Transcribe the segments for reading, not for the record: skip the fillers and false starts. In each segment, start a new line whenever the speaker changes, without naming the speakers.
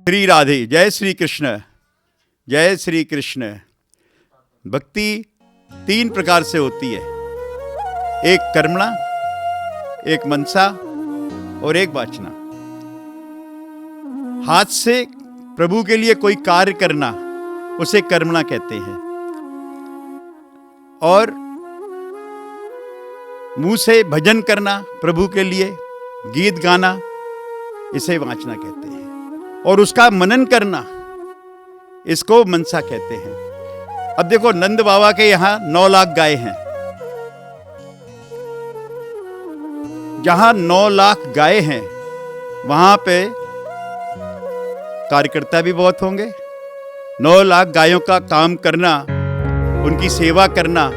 श्री राधे। जय श्री कृष्ण, जय श्री कृष्ण। भक्ति 3 प्रकार से होती है, एक कर्मणा, एक मनसा और एक वाचना। हाथ से प्रभु के लिए कोई कार्य करना उसे कर्मणा कहते हैं, और मुंह से भजन करना प्रभु के लिए, गीत गाना, इसे वाचना कहते हैं। और उसका मनन करना, इसको मनसा कहते हैं। अब देखो, नंद बाबा के यहां 9 लाख गाय हैं। जहां 9 लाख गाय हैं वहां पे कार्यकर्ता भी बहुत होंगे। 9 लाख गायों का काम करना, उनकी सेवा करना,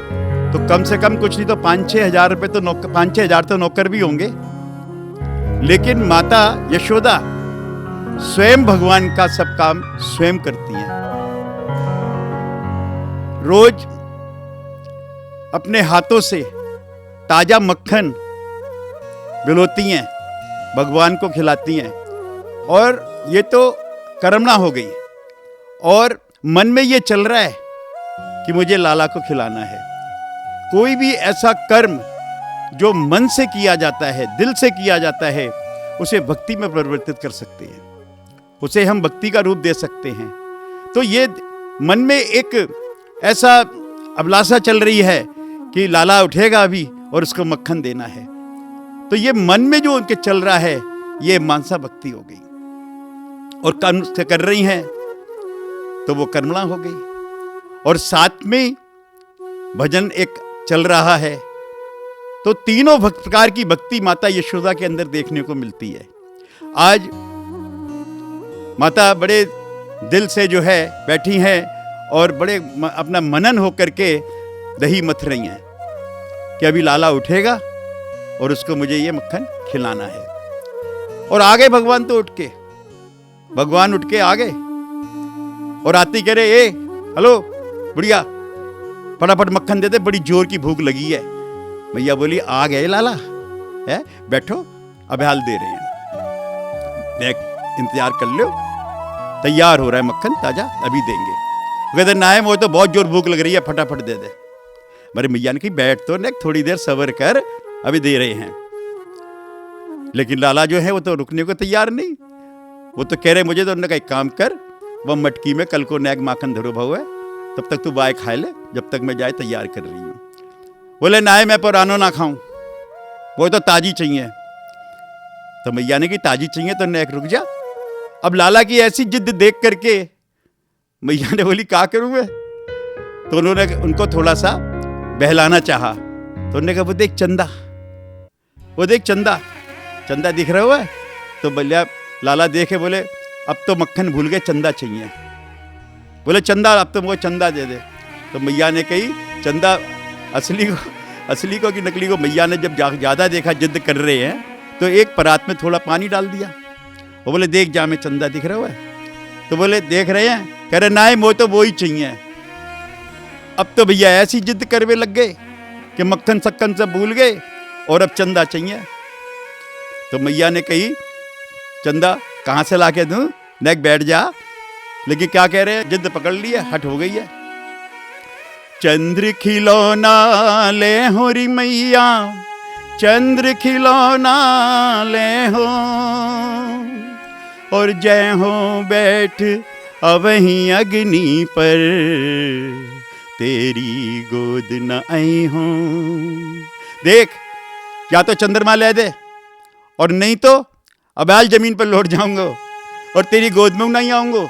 तो कम से कम कुछ नहीं तो 5-6 हजार रुपए तो 5-6 हजार तो नौकर भी होंगे। लेकिन माता यशोदा स्वयं भगवान का सब काम स्वयं करती हैं। रोज अपने हाथों से ताजा मक्खन भिगोती हैं, भगवान को खिलाती हैं। और ये तो कर्मणा हो गई, और मन में ये चल रहा है कि मुझे लाला को खिलाना है। कोई भी ऐसा कर्म जो मन से किया जाता है, दिल से किया जाता है, उसे भक्ति में परिवर्तित कर सकते हैं, उसे हम भक्ति का रूप दे सकते हैं। तो ये मन में एक ऐसा अभिलाषा चल रही है कि लाला उठेगा अभी और उसको मक्खन देना है, तो ये मन में जो उनके चल रहा है, ये मानसा भक्ति हो गई। और कर्म से कर रही हैं तो वो कर्मणा हो गई। और साथ में भजन एक चल रहा है, तो तीनों प्रकार की भक्ति माता यशोदा के अंदर देखने को मिलती है। आज माता बड़े दिल से जो है बैठी हैं और बड़े अपना मनन होकर के दही मथ रही हैं कि अभी लाला उठेगा और उसको मुझे ये मक्खन खिलाना है। और आ गए भगवान, तो भगवान उठ के आ गए और आती कह रहे, हेलो बुढ़िया, फटाफट मक्खन दे दे, बड़ी जोर की भूख लगी है। भैया बोली, आ गए लाला, है बैठो, अभ्याल दे रहे हैं, देख इंतजार कर लो, तैयार हो रहा है मक्खन ताजा, अभी देंगे। कहते ना है, मुझे तो बहुत जोर भूख लग रही है, फटाफट दे दे। मेरे मैया ने कही, बैठ तो ने, थोड़ी देर सब्र कर, अभी दे रहे हैं। लेकिन लाला जो है वो तो रुकने को तैयार नहीं, वो तो कह रहे मुझे, तो उन्होंने कहा काम कर, वह मटकी में कल को नैग माखन धरो भाव है, तब तक तू बाय खा ले, जब तक मैं जाए तैयार कर रही हूँ। बोले ना है, मैं पुरानो ना खाऊं, वो तो ताजी चाहिए। तो मैया ने की ताजी चाहिए तो नैग रुक जा। अब लाला की ऐसी जिद देख करके मैया ने बोली, क्या करूं मैं? तो उन्होंने उनको थोड़ा सा बहलाना चाहा, तो उन्होंने कहा, वो देख चंदा, वो देख चंदा, चंदा दिख रहा हुआ है। तो भैया लाला देखे, बोले अब तो मक्खन भूल गए, चंदा चाहिए। बोले चंदा, अब तो मुझे चंदा दे दे। तो मैया ने कही, चंदा असली को कि नकली को? मैया ने जब ज्यादा देखा जिद कर रहे हैं, तो एक परात में थोड़ा पानी डाल दिया। वो बोले देख जा, में चंदा दिख रहा हुआ है। तो बोले देख रहे हैं, कह रहे ना, मुझे तो वो ही चाहिए। अब तो भैया ऐसी जिद करने लग गए कि मक्खन सक्कन सब भूल गए और अब चंदा चाहिए। तो मैया ने कही, चंदा कहाँ से लाके दूं, नेक बैठ जा। लेकिन क्या कह रहे हैं, जिद पकड़ ली है, हट हो गई है। चंद्र खिलौना ले हो री मैया, चंद्र खिलौना ले हो, और जय हो बैठ अवहीं अग्नि पर, तेरी गोद न आई हो। देख, या तो चंद्रमा ले दे, और नहीं तो अबैल जमीन पर लौट जाऊंगा और तेरी गोद में नहीं आऊंगा।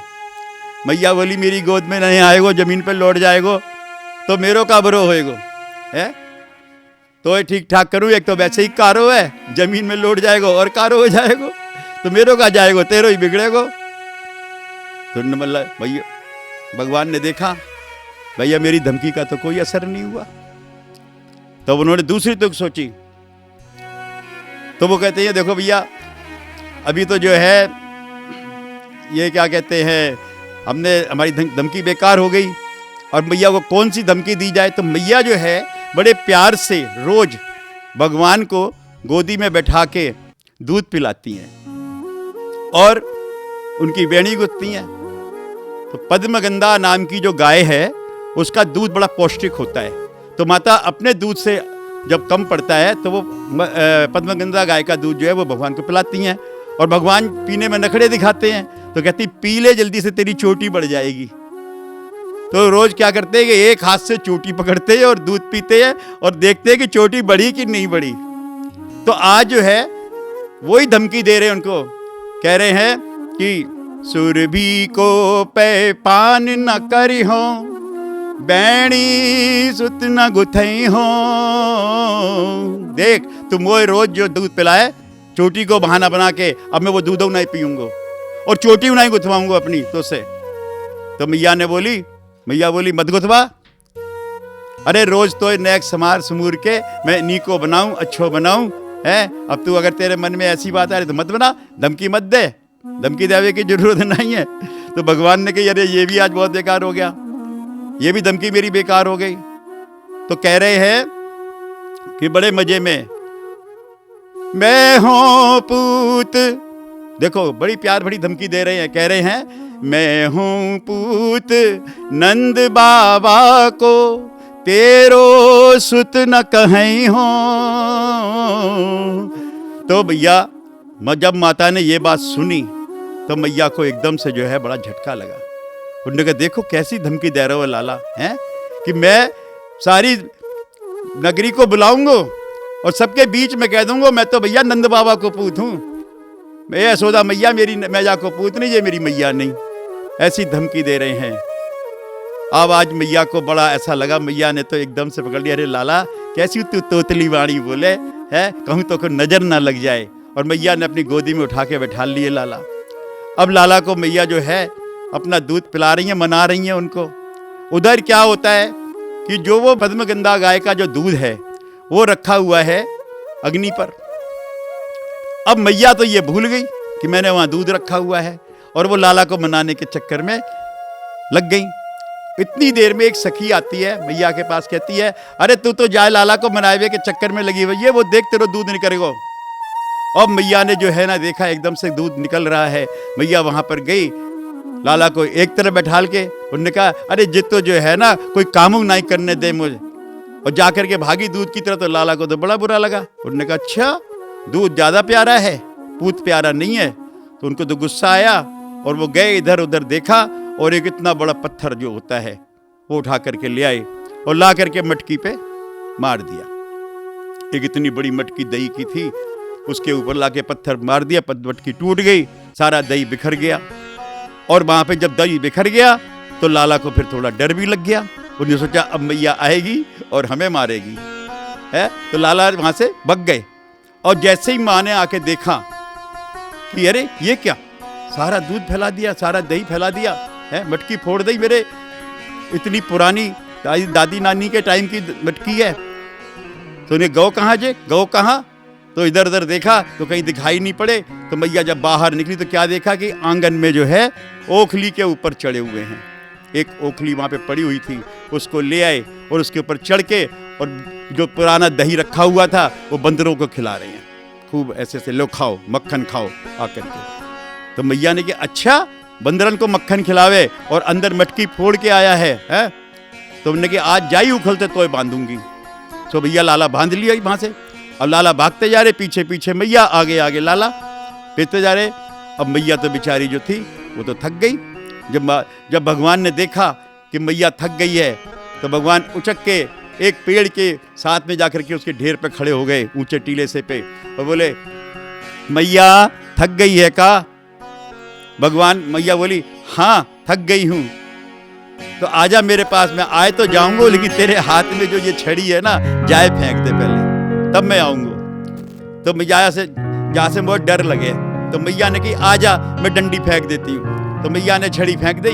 मैया बोली, मेरी गोद में नहीं आएगो, जमीन पर लौट जाएगो तो मेरो का बरो होएगो, है तो ठीक ठाक करूं, एक तो वैसे ही कारो है, जमीन में लौट जाएगो और कारो हो जाएगो, तो मेरो का जाएगो, तेरो ही बिगड़ेगो। तो मतलब भैया भगवान ने देखा, भैया मेरी धमकी का तो कोई असर नहीं हुआ। तो उन्होंने दूसरी तुक सोची। तो वो कहते हैं, देखो भैया, अभी तो जो है ये क्या कहते हैं, हमने हमारी धमकी बेकार हो गई, और मैया को कौन सी धमकी दी जाए। तो मैया जो है बड़े प्यार से रोज भगवान को गोदी में बैठा के दूध पिलाती हैं, और उनकी वेणी गुथती हैं। तो पद्मगंधा नाम की जो गाय है उसका दूध बड़ा पौष्टिक होता है, तो माता अपने दूध से जब कम पड़ता है तो वो पद्मगंधा गाय का दूध जो है वो भगवान को पिलाती हैं। और भगवान पीने में नखरे दिखाते हैं, तो कहती पी ले जल्दी से, तेरी चोटी बढ़ जाएगी। तो रोज क्या करते हैं कि एक हाथ से चोटी पकड़ते हैं और दूध पीते हैं और देखते हैं कि चोटी बढ़ी कि नहीं बढ़ी। तो आज जो है वही धमकी दे रहे हैं उनको, कह रहे हैं कि सुरभि को पे पान न करी हो, बैणी सुत न गुथई हो। देख तुम वो रोज जो दूध पिलाए, चोटी को बहाना बना के अब मैं वो दूध नहीं पीऊंगा और चोटी नहीं गुथवाऊंगा अपनी तो से। तो मैया बोली मत गुथवा, अरे रोज तो नेक समार समूर के मैं नीको बनाऊं, अच्छो बनाऊं है। अब तू अगर तेरे मन में ऐसी बात आ रही तो मत बना, धमकी मत दे, धमकी देवे की जरूरत नहीं है। तो भगवान ने कही अरे ये भी आज बहुत बेकार हो गया, ये भी धमकी मेरी बेकार हो गई। तो कह रहे हैं कि बड़े मजे में, मैं हूं पूत, देखो बड़ी प्यार भरी धमकी दे रहे हैं, कह रहे हैं मैं हूं पूत नंद बाबा को, तेरो सुत न कहीं हो। तो भैया जब माता ने ये बात सुनी तो मैया को एकदम से जो है बड़ा झटका लगा। उन्होंने कहा देखो कैसी धमकी दे रहे हो लाला, हैं कि मैं सारी नगरी को बुलाऊंगा और सबके बीच में कह दूंगा मैं तो भैया नंद बाबा को पूत हूं, मैं यशोदा मैया मेरी मैया को पूत नहीं, ये मेरी मैया नहीं, ऐसी धमकी दे रहे हैं। अब आज मैया को बड़ा ऐसा लगा, मैया ने तो एकदम से पकड़ लिया, अरे लाला कैसी तू तोतली वाणी बोले है, कहूं तो कोई नजर ना लग जाए। और मैया ने अपनी गोदी में उठा के बैठा लिए लाला। अब लाला को मैया जो है अपना दूध पिला रही हैं, मना रही हैं उनको। उधर क्या होता है कि जो वो पद्मगंधा गाय का जो दूध है वो रखा हुआ है अग्नि पर। अब मैया तो ये भूल गई कि मैंने वहां दूध रखा हुआ है और वो लाला को मनाने के चक्कर में लग गई। इतनी देर में एक सखी आती है मैया के पास, कहती है अरे तू तो जाए लाला को मनावे के चक्कर में लगी हुई है, वो देख तेरा दूध निकलेगा। अब मैया ने जो है ना देखा एकदम से दूध निकल रहा है, मैया वहां पर गई, लाला को एक तरफ बैठाल के उन्होंने कहा अरे जितो जो है ना कोई काम नहीं करने दे मुझे, और जाकर के भागी दूध की तरफ। तो लाला को तो बड़ा बुरा लगा, उन्होंने कहा अच्छा दूध ज्यादा प्यारा है, पूत प्यारा नहीं है। तो उनको तो गुस्सा आया और वो गए इधर उधर देखा और एक इतना बड़ा पत्थर जो होता है वो उठा करके ले आए और ला करके मटकी पे मार दिया। एक इतनी बड़ी मटकी दही की थी, उसके ऊपर लाके पत्थर मार दिया, मटकी टूट गई, सारा दही बिखर गया। और वहां पे जब दही बिखर गया तो लाला को फिर थोड़ा डर भी लग गया। उन्होंने सोचा अब मैया आएगी और हमें मारेगी है, तो लाला वहां से भाग गए। और जैसे ही माँ ने आके देखा कि अरे ये क्या, सारा दूध फैला दिया, सारा दही फैला दिया है, मटकी फोड़ दी मेरे, इतनी पुरानी दादी नानी के टाइम की मटकी है। तो उन्हें गौ कहाँ जे, गौ कहाँ, तो इधर उधर देखा तो कहीं दिखाई नहीं पड़े। तो मैया जब बाहर निकली तो क्या देखा कि आंगन में जो है ओखली के ऊपर चढ़े हुए हैं। एक ओखली वहां पे पड़ी हुई थी, उसको ले आए और उसके ऊपर चढ़ के और जो पुराना दही रखा हुआ था वो बंदरों को खिला रहे हैं, खूब ऐसे ऐसे लो खाओ, मक्खन खाओ आकर के। तो मैया ने कहा अच्छा बंदरन को मक्खन खिलावे और अंदर मटकी फोड़ के आया है? तो उन्होंने कहा आज जाई उखलते तो बांधूंगी। तो भैया लाला बांध लिया वहां से। अब लाला भागते जा रहे, पीछे पीछे मैया, आगे आगे लाला पीछते जा रहे। अब मैया तो बेचारी जो थी वो तो थक गई। जब भगवान ने देखा कि मैया थक गई है तो भगवान उचक के एक पेड़ के साथ में जाकर के उसके ढेर पे खड़े हो गए, ऊंचे टीले से पे, और बोले मैया थक गई है का? मैया बोली हाँ थक गई हूं। तो आजा मेरे पास, मैं आए तो जाऊंगा लेकिन तेरे हाथ में जो ये छड़ी है ना जाए फेंक दे पहले, तब मैं आऊंगा। तो मैया से जहाँ से बहुत डर लगे तो मैया ने कही आजा मैं डंडी फेंक देती हूँ। तो मैया ने छड़ी फेंक दी,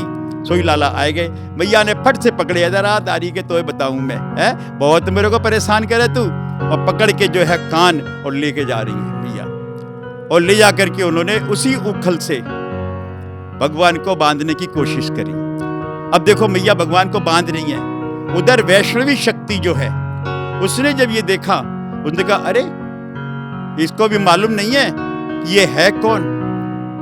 सोई लाला आए गए। मैया ने फट से पकड़े, इधर आ दारी के तो बताऊं मैं, है बहुत मेरे को परेशान करे तू, और पकड़ के जो है कान और लेके जा रही है मैया। और ले जा करके उन्होंने उसी उखल से भगवान को बांधने की कोशिश करी। अब देखो मैया भगवान को बांध रही है, उधर वैष्णवी शक्ति जो है उसने जब ये देखा उसने कहा अरे इसको भी मालूम नहीं है कि ये है कौन,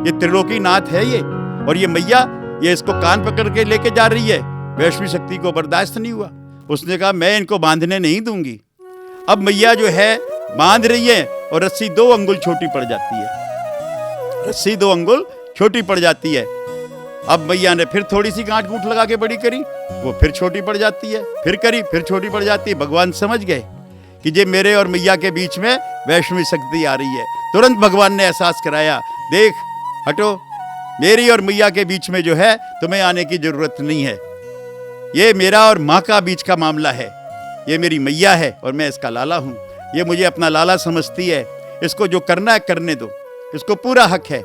ये त्रिलोकीनाथ है, ये और ये मैया ये इसको कान पकड़ के लेके जा रही है। वैष्णवी शक्ति को बर्दाश्त नहीं हुआ, उसने कहा मैं इनको बांधने नहीं दूंगी। अब मैया जो है बांध रही है और रस्सी 2 अंगुल छोटी पड़ जाती है, रस्सी 2 अंगुल छोटी पड़ जाती है। अब मैया ने फिर थोड़ी सी गांठ गूंठ लगा के बड़ी करी, वो फिर छोटी पड़ जाती है, फिर करी, फिर छोटी पड़ जाती है। भगवान समझ गए कि ये मेरे और मैया के बीच में वैष्णवी शक्ति आ रही है। तुरंत भगवान ने एहसास कराया, देख हटो, मेरी और मैया के बीच में जो है तुम्हें आने की जरूरत नहीं है। ये मेरा और माँ का बीच का मामला है, ये मेरी मैया है और मैं इसका लाला हूँ। ये मुझे अपना लाला समझती है, इसको जो करना है करने दो, इसको पूरा हक है।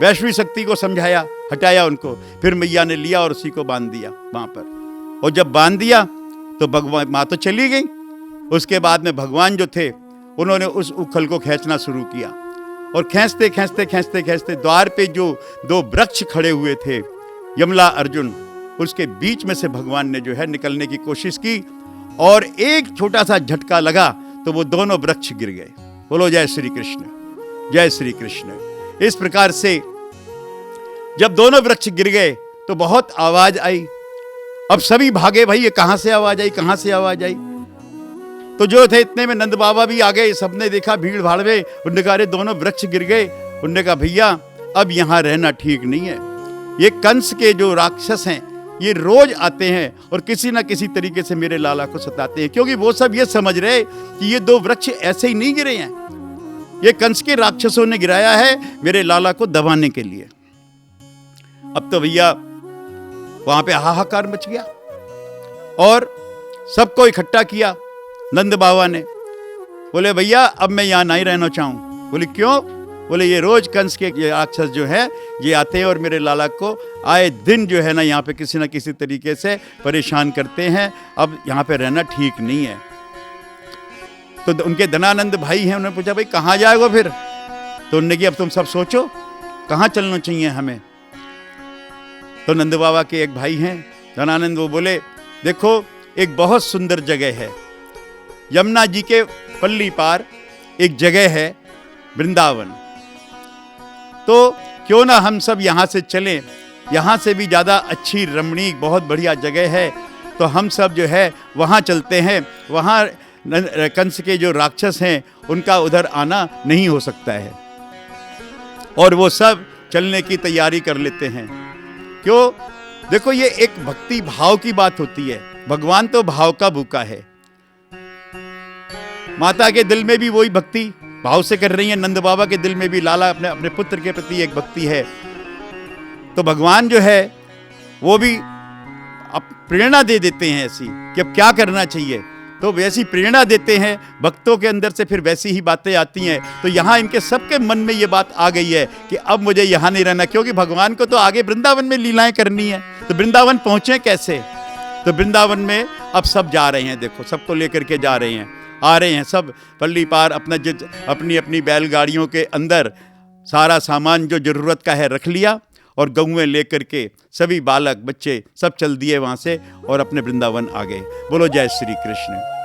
वैष्णवी शक्ति को समझाया, हटाया उनको, फिर मैया ने लिया और उसी को बांध दिया वहां पर। और जब बांध दिया तो भगवान माँ तो चली गई। उसके बाद में भगवान जो थे उन्होंने उस उखल को खींचना शुरू किया और खींचते खींचते खींचते खींचते द्वार पे जो 2 वृक्ष खड़े हुए थे, यमला अर्जुन, उसके बीच में से भगवान ने जो है निकलने की कोशिश की और एक छोटा सा झटका लगा तो वो दोनों वृक्ष गिर गए। बोलो जय श्री कृष्ण, जय श्री कृष्ण। इस प्रकार से जब दोनों वृक्ष गिर गए तो बहुत आवाज आई। अब सभी भागे, भाई ये कहां से आवाज आई, कहां से आवाज आई। तो जो थे इतने में नंद बाबा भी आ गए, सबने देखा भीड़ भाड़ में, उन्होंने कहा दोनों वृक्ष गिर गए। उन्होंने कहा भैया अब यहां रहना ठीक नहीं है, ये कंस के जो राक्षस हैं ये रोज आते हैं और किसी ना किसी तरीके से मेरे लाला को सताते हैं, क्योंकि वो सब ये समझ रहे कि ये 2 वृक्ष ऐसे ही नहीं गिरे हैं, ये कंस के राक्षसों ने गिराया है मेरे लाला को दबाने के लिए। अब तो भैया वहां पे हाहाकार मच गया और सबको इकट्ठा किया। नंद बाबा ने बोले भैया अब मैं यहां नहीं रहना चाहूं। बोले क्यों? बोले ये रोज कंस के राक्षस जो है ये आते हैं और मेरे लाला को आए दिन जो है ना यहाँ पे किसी ना किसी तरीके से परेशान करते हैं, अब यहाँ पे रहना ठीक नहीं है। तो उनके धनानंद भाई हैं, उन्होंने पूछा भाई कहाँ जाएगा फिर? तो उन्होंने कहा अब तुम सब सोचो कहाँ चलना चाहिए हमें। तो नंद बाबा के एक भाई हैं धनानंद, वो बोले देखो एक बहुत सुंदर जगह है, यमुना जी के पल्ली पार एक जगह है वृंदावन, तो क्यों ना हम सब यहाँ से चलें, यहाँ से भी ज़्यादा अच्छी रमणीक बहुत बढ़िया जगह है, तो हम सब जो है वहाँ चलते हैं। वहाँ कंस के जो राक्षस हैं उनका उधर आना नहीं हो सकता है। और वो सब चलने की तैयारी कर लेते हैं। क्यों? देखो ये एक भक्ति भाव की बात होती है, भगवान तो भाव का भूखा है। माता के दिल में भी वही भक्ति भाव से कर रही है, नंद बाबा के दिल में भी लाला अपने अपने पुत्र के प्रति एक भक्ति है। तो भगवान जो है वो भी अब प्रेरणा दे देते हैं ऐसी कि अब क्या करना चाहिए, तो वैसी प्रेरणा देते हैं भक्तों के अंदर से, फिर वैसी ही बातें आती हैं। तो यहाँ इनके सबके मन में ये बात आ गई है कि अब मुझे यहाँ नहीं रहना, क्योंकि भगवान को तो आगे वृंदावन में लीलाएं करनी है। तो वृंदावन पहुँचे कैसे? तो वृंदावन में अब सब जा रहे हैं, देखो सबको लेकर के जा रहे हैं, आ रहे हैं सब पल्ली पार, अपनी अपनी बैलगाड़ियों के अंदर सारा सामान जो जरूरत का है रख लिया और गऊएं लेकर के सभी बालक बच्चे सब चल दिए वहाँ से और अपने वृंदावन आ गए। बोलो जय श्री कृष्ण।